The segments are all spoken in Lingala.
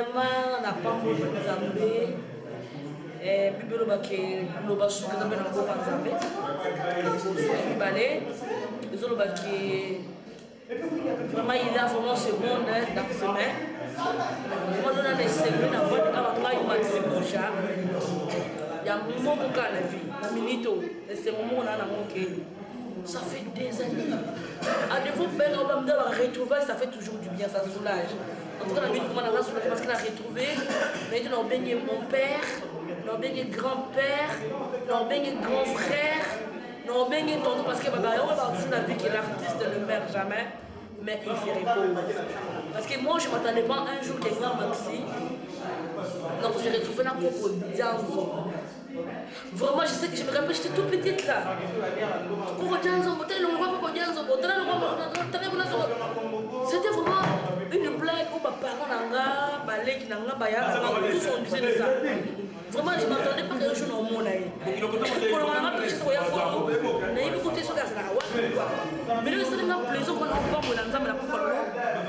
vraiment n'a pas de Zambé. Puis le baquet, le bachou que t'appelles un peu par Zambé. Le balai, le baquet. Vraiment, il a vraiment ce monde dans ses mains. Moi, je n'ai pas de la voix de la il y a un moment pour la vie, la minute, et c'est un moment où on a manqué. Ça fait des années. À défaut, on va retrouver, ça fait toujours du bien, ça soulage. En tout cas, la vie, comment on a soulagé parce qu'il a retrouvé. Mais il a baigné mon père, il a baigné grand-père, il a baigné grand frère, il a baigné tonton parce que on a toujours la vie que l'artiste ne meurt jamais, mais il se repose. Parce que moi, je ne m'attendais pas un jour qu'il y ait un Maxi. Donc, on s'est retrouvé dans le Coco Dianzo. Vraiment, je sais que je me rappelle, j'étais toute petite là. Coco Dianzo, c'était vraiment une blague où mes parents n'ont pas les qui n'ont pas tous on disait de ça. Vraiment, je ne m'attendais pas qu'un jour on m'en aille. Pour le moment, je suis en train de côté sur la mais là, c'est un plaisir qu'on a encore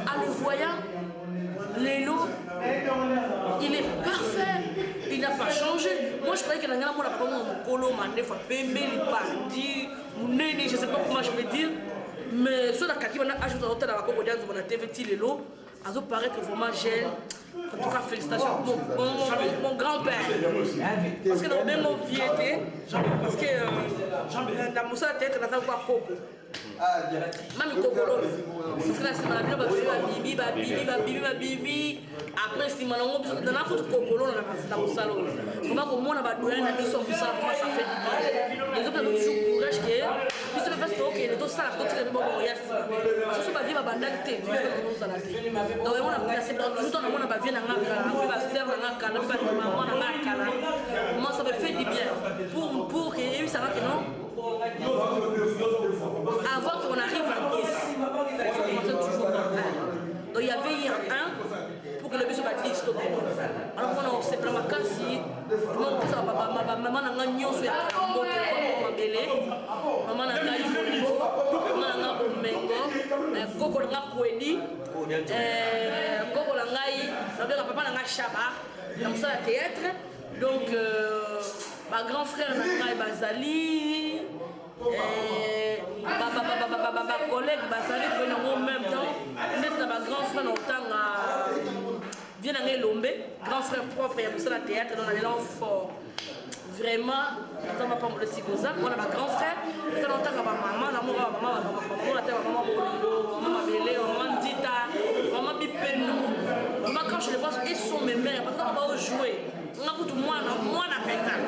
en le voyant, Lélo, il est parfait. Il n'a pas changé. Moi, je croyais que la gamme, on a pas mon colo, mandé, Bembe, il parti, je ne sais pas comment je peux dire. Mais sur la kaki, on a ajouté à la Coco Dianzo, on a TVT Lélo. Ça paraît que vraiment jeune. En tout cas, félicitations. Mon grand-père. Parce que dans le même viété, parce que la moussa tête, on a fait quoi Coco. Même Coco. Parce que là, c'est ma bibi. Après, si ma langue, on a fait Coco, on a passé la moussa. Comment au monde, on a doué, on a mis son moussa, comment ça fait du bien. Les autres ont toujours courage que. Puis ça ne veut pas se dire, ok, les deux salles, d'autres, les mêmes moyens. Parce que c'est ma vie, ma bandalité. Donc, on a placé dans tout le temps, on a bien dans la cala, on va faire dans la cala, maman dans la cala. Moi, ça me fait du bien. Pour que ça va que non. Avant qu'on arrive à 10, il faut commencer toujours par 1. Donc il y avait hier 1 pour que le bus soit dit stop. Alors on s'est pris ma casse, maman n'a pas nyonso ya kambote kwa mabele, maman n'a pas yolivo, maman n'a pas omengo, koko n'a pas kweni, koko n'a pas papa n'a pas chaba, dans ça la théâtre. Donc ma grand frère n'a pas Bazali. Ma collègue Bazali qui est en même temps, ma grand frère vient dans Lombe, grand frère propre, il y a pour ça la théâtre dans l'élan fort. Vraiment, ça va pas me le sigoza. On a ma grand frère, il y a longtemps que ma maman, maman Bélé, maman Dita, maman Bipenou. Moi quand je les vois, ils sont mes mères, parce qu'on va jouer. On a beaucoup de moi, on a pétard.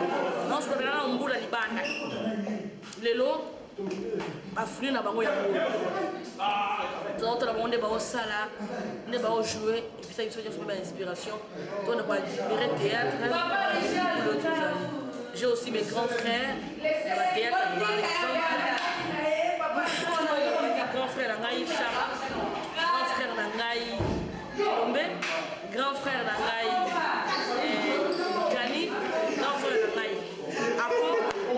On se connaît là, on boule à l'Ibana. Lelo, afri na bango ya bango. Donc on a demandé ba sala, ne ba jouer et puis ça il faut dire une inspiration. On a pas libérer théâtre. J'ai aussi mes grands frères, la théâtre par exemple. Grand frère Nangaï Chara, grand frère Nangaï Lombe, grand frère Nangaï Kani, grand frère Nangaï Apo,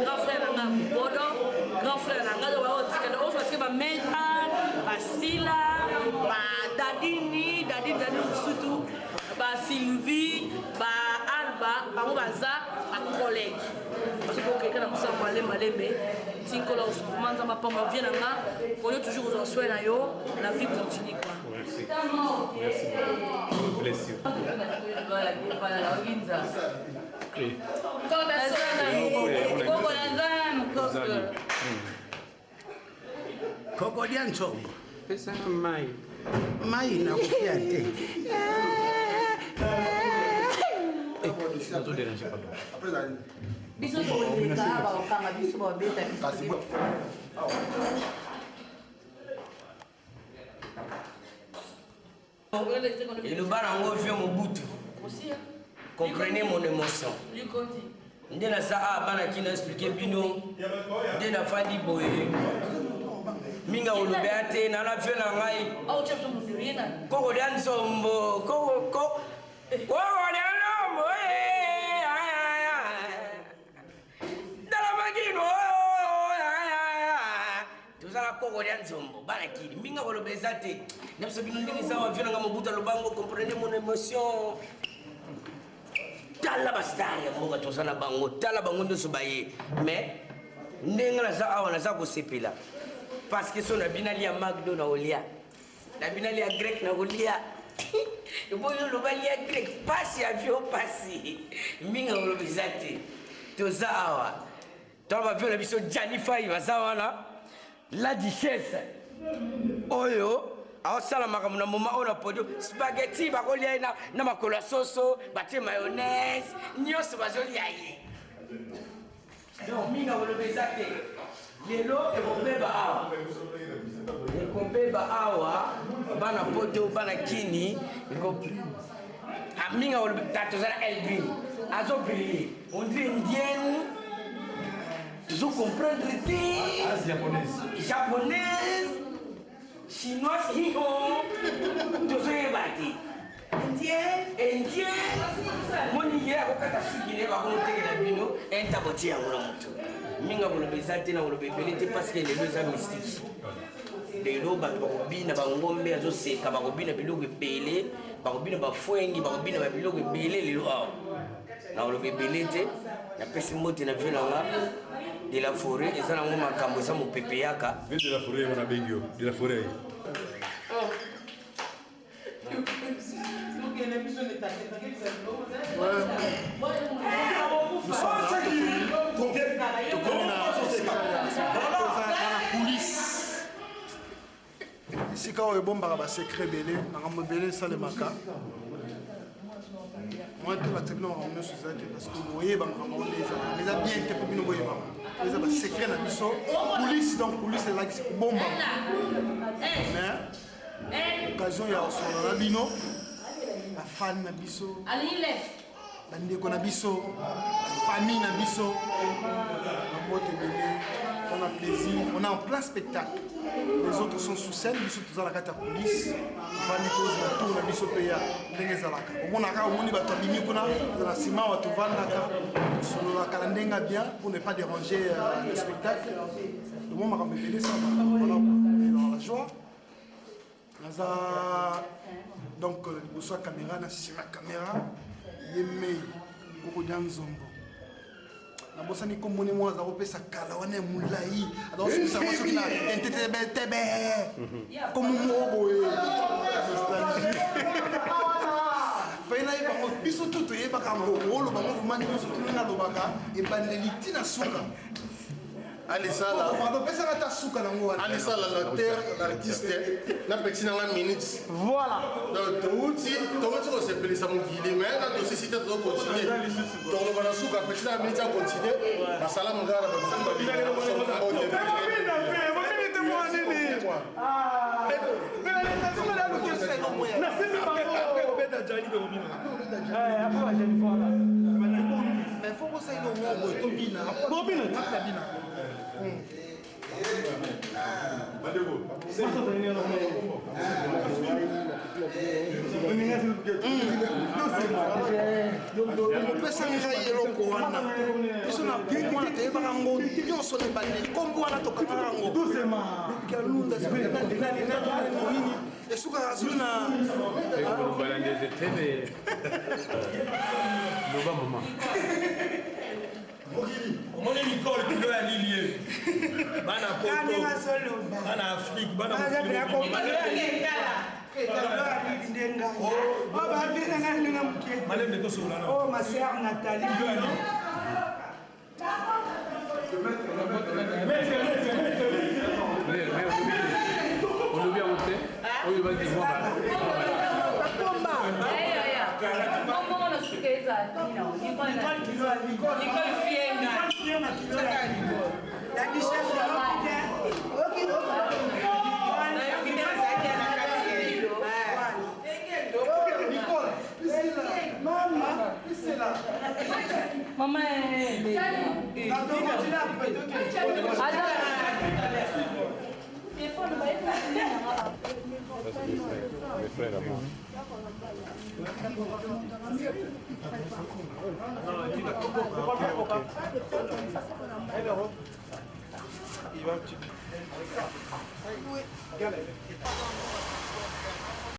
grand frère Nangaï Bodo, grand frère Nangaï Otikano, parce que ma mère, ma Sila, ma Dadini surtout, ma Sylvie, ma Alba, ma Mobaza, ma collègue. Parce que quelqu'un a poussé à aller malembe, si on commence à m'apprendre bien là, on est toujours aux soins là, la vie continue quoi. Merci. Merci. Bless you. Coco Dianzo. Pesa mai. Mai na kupiate. Não tô derangé pas. Biso boleka ba okanga biso ba beta biso. Et le barango vient au bout. Comprenez mon émotion. Ndena sa bana qui n'a expliqué bino. Ndena fandi boye. Minga olobeate na la vio na ngai. Koko Dianzo mbo koko Dianzo kokolia nzombo bana kili minga koloba eza te na biso bino ndenge eza wavio nanga mobutu alobango comprenez mon émotion tala bastar ya mboka toza na bango tala bango nyonso baye mais ndenge naza awa naza kosepela parce que so na binali ya magdo na olia na binali ya grec na olia boyo lobali ya grec pasi avion pasi minga koloba eza te toza awa tala bavio na biso janifai baza wana la duchesse oyo aosala makambo na moma oyo na podio spaghetti bakolia na makolo ya soso batie mayonnaise nyonso bazolia ye donc minga koloba eza te lelo ekombeba awa bana podio bana kini minga koloba tatozala elbin azobriller on dit indienne toujours comprendre te japonaise chinoise hiho tozoyeba te indien moni ye akokata suki ne bakomotekela bino entabotie yango na moto minga koloba eza te na koloba ebele te parce que lelo eza mystique lelo bato bakobina bangombe azoseka bakobina biloko ebele bakobina bafwengi bakobina babiloko ebele lelo awa na koloba ebele te napesi mbote na vio nanga de la forêt eza nango makambo eza mopepe yaka de la forêt wana bengio de la forêt esika oyo ebombaka basekret ebele makambo ebele esalemaka moi te batebina makambo nyonso eza te parce que boyeba makambo wana ezalaka eza bien te mpo bino boyebaka eza basekret na biso police donc police elakisi kobombaka mais occasion ya kosolola na bino bafani na biso bandeko na biso famille na biso babote ebele on a plaisir on est en plein spectacle les autres sont sous scène biso toza na kati ya police vandi tozela tour na biso mpe ya ndenge ezalaka omonaka omoni bato abimi kuna na nsima bato vandaka sololaka na ndenge ya bien pour ne pas déranger le spectacle omo makambo ebele esalaka la joie naza donc liboso ya caméra nasima caméra ye mei kokodia nzombo nabosani komboni mwana aza kopesa kala wana ya molai azakosukisa ngo soki na entetebetebe komo moko boye faina ye bango biso tu toyebaka ngolo bango vumani nyonso tunonga alobaka ebandeli ntina suka alisala opesaka ata suka nango wana alisala notaire artiste na peti nanga minute voilà donc touti tomoti kosepelisa mokili mais na tosisi te tozocontinue toloba na suka peti na minute acontinue basala mongala mais faut kosaina omo tobina tobina opesa ngai eloko wana biso na buku wana toyebaka ngo nyonso na ebandeli kombo wana tokataka ngo kalunda nini esukaka zuli na omoni nicole kilo ya lilie bana poto bana afrique bana malem de tosolana oh ma sœur Nathalie on oublie à monter on lui va dire moi Maman mes frères à moi. Il va